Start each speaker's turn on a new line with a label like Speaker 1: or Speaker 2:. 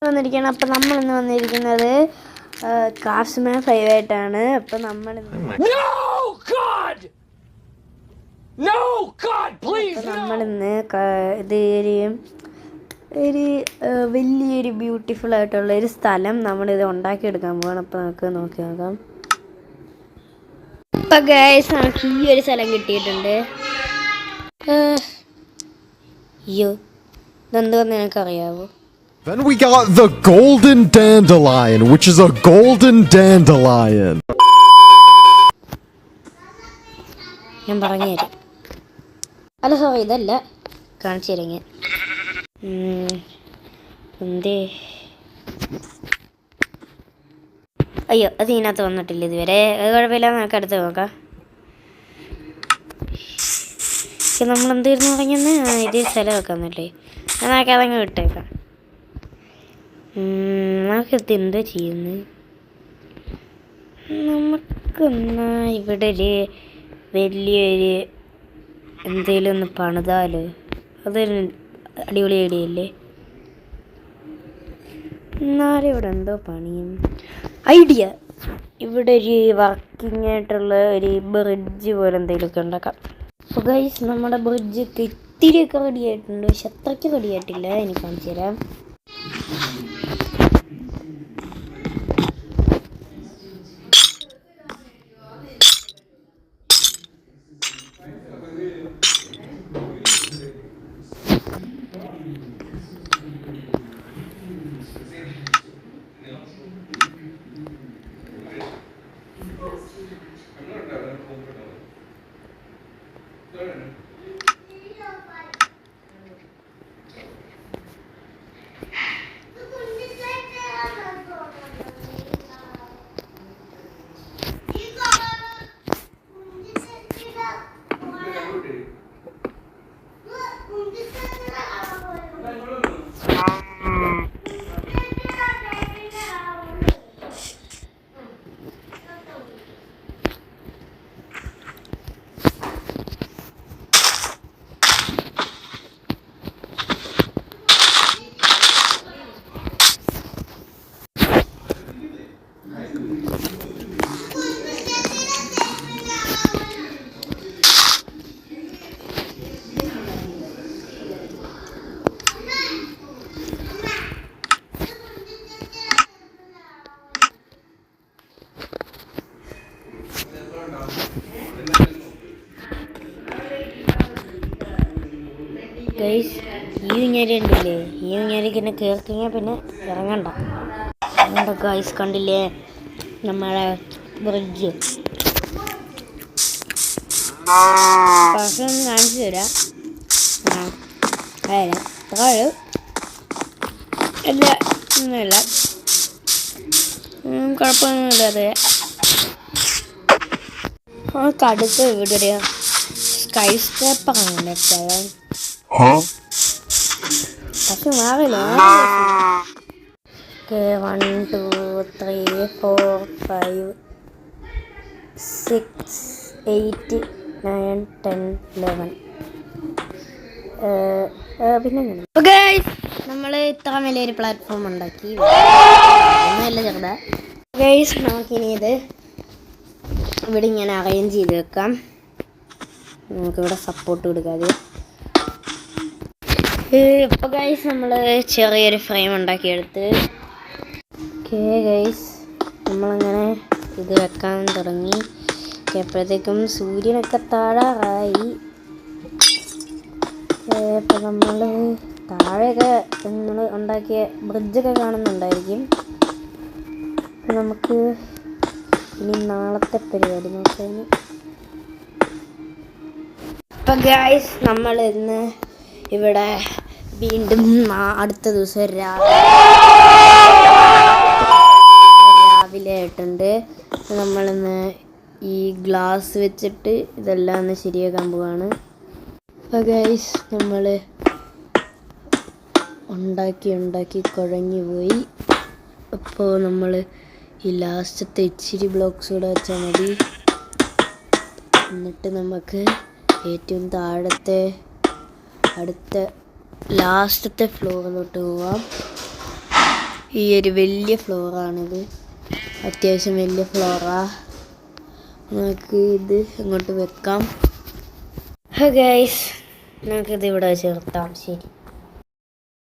Speaker 1: വന്നിരിക്കുകയാണ്. അപ്പം നമ്മളിന്ന് വന്നിരിക്കുന്നത് ക്രാഫ്റ്റ്സ്മാൻ 5 ആയിട്ടാണ്. അപ്പം നമ്മളിന്ന് ഇത് ഒരു വലിയൊരു ബ്യൂട്ടിഫുൾ ആയിട്ടുള്ള ഒരു സ്ഥലം നമ്മളിത് ഉണ്ടാക്കിയെടുക്കാൻ പോകണം. അപ്പം നമുക്ക് നോക്കി നോക്കാം. അപ്പം ഗൈസ് നമുക്ക് ഈ ഒരു സ്ഥലം കിട്ടിയിട്ടുണ്ട്. അയ്യോ ഇതെന്തുവെന്ന് നിനക്കറിയാവോ?
Speaker 2: Then we got the golden dandelion, which is a golden dandelion.
Speaker 1: ഞാൻ പറഞ്ഞുതരാം. അല്ല സോറി ഇതല്ല കാണിച്ചു തരങ്ങ. എന്തേ അയ്യോ അത് ഇതിനകത്ത് വന്നിട്ടില്ല ഇതുവരെ. അത് കുഴപ്പമില്ല, നമുക്ക് അടുത്ത് നോക്കാം. നമ്മളെന്തായിരുന്നു പറഞ്ഞെന്ന് ഇതേ സ്ഥലം വെക്കാന്നല്ലേ. നമുക്ക് അതങ്ങ് വിട്ടേക്കാം. നമുക്കിത് എന്താ ചെയ്യുന്നത്? നമുക്കെന്നാ ഇവിടെ ഒരു വലിയൊരു എന്തെങ്കിലും ഒന്ന് പണിതാലോ. അതൊരു അടിപൊളി ഐഡിയ അല്ലേ? എന്നാലും ഇവിടെ എന്തോ പണിയും ഐഡിയ. ഇവിടെ ഒരു വർക്കിംഗ് ആയിട്ടുള്ള ഒരു ബ്രിഡ്ജ് പോലെ എന്തെങ്കിലുമൊക്കെ ഉണ്ടാക്കാം. അപ്പോൾ ഗൈസ് നമ്മുടെ ബ്രിഡ്ജൊക്കെ ഇത്തിരിയൊക്കെ റെഡി ആയിട്ടുണ്ട്, പക്ഷെ അത്രയ്ക്ക് റെഡി ആയിട്ടില്ല. എനിക്ക് കാണിച്ചു തരാം. ഗൈസ് ഈ ഊഞ്ഞാലി ഉണ്ടല്ലേ, ഈ ഊഞ്ഞാലിക്ക് എന്നെ കയറി കഴിഞ്ഞാൽ പിന്നെ ഇറങ്ങണ്ട. എന്താ ഗൈസ് കണ്ടില്ലേ നമ്മളെ ബ്രിഡ്ജ്? പക്ഷെ ഒന്ന് കാണിച്ചു തരാം. താഴെ അല്ല ഒന്നുമില്ല, കുഴപ്പമൊന്നുമില്ലാതെ. നമുക്ക് അടുത്ത ഇവിടെ ഒരു സ്കൈ സ്ക്രാപ്പർ ആണ് സ്ഥലം. പക്ഷെ മാറില്ല. 1 2 3 4 5 6 8 9 10 11 പിന്നെ നമ്മൾ ഇത്ര വലിയൊരു പ്ലാറ്റ്ഫോം ഉണ്ടാക്കി. ഒന്നുമല്ല ചെറുതാ ഗൈസ്. നമുക്കിനി ഇത് ഇവിടെ ഇങ്ങനെ അറേഞ്ച് ചെയ്ത് വെക്കാം. നമുക്കിവിടെ സപ്പോർട്ട് കൊടുക്കാതെ. ഇപ്പോൾ ഗൈസ് നമ്മൾ ചെറിയൊരു ഫ്രെയിം ഉണ്ടാക്കിയെടുത്ത്. ഓക്കെ ഗൈസ് നമ്മളങ്ങനെ ഇത് വെക്കാൻ തുടങ്ങി. എപ്പോഴത്തേക്കും സൂര്യനൊക്കെ താഴാറായി. ഇപ്പോൾ നമ്മൾ താഴെയൊക്കെ നമ്മൾ ഉണ്ടാക്കിയ ബ്രിഡ്ജൊക്കെ കാണുന്നുണ്ടായിരിക്കും. നമുക്ക് ഇനി നാളത്തെ പരിപാടി നോക്കാൻ. ഇപ്പം ഗൈസ് നമ്മൾ ഇന്ന് ഇവിടെ വീണ്ടും അടുത്ത ദിവസം രാവിലെ ആയിട്ടുണ്ട്. നമ്മളിന്ന് ഈ ഗ്ലാസ് വെച്ചിട്ട് ഇതെല്ലാം ഒന്ന് ശരിയാക്കാൻ പോവാണ്. അപ്പോൾ ഗൈസ് നമ്മൾ ഉണ്ടാക്കി കുഴഞ്ഞു പോയി. അപ്പോൾ നമ്മൾ ഈ ലാസ്റ്റത്തെ ഇച്ചിരി ബ്ലോക്സ് കൂടെ വെച്ചാൽ മതി. എന്നിട്ട് നമുക്ക് ഏറ്റവും താഴത്തെ അടുത്ത ലാസ്റ്റത്തെ ഫ്ലോറിലോട്ട് പോവാം. ഈ ഒരു വലിയ ഫ്ലോറാണിത്, അത്യാവശ്യം വലിയ ഫ്ലോറാ. നമുക്ക് ഇത് ഇങ്ങോട്ട് വെക്കാം. ഗൈസ്, നമുക്കിത് ഇവിടെ ചേർത്താം. ശരി.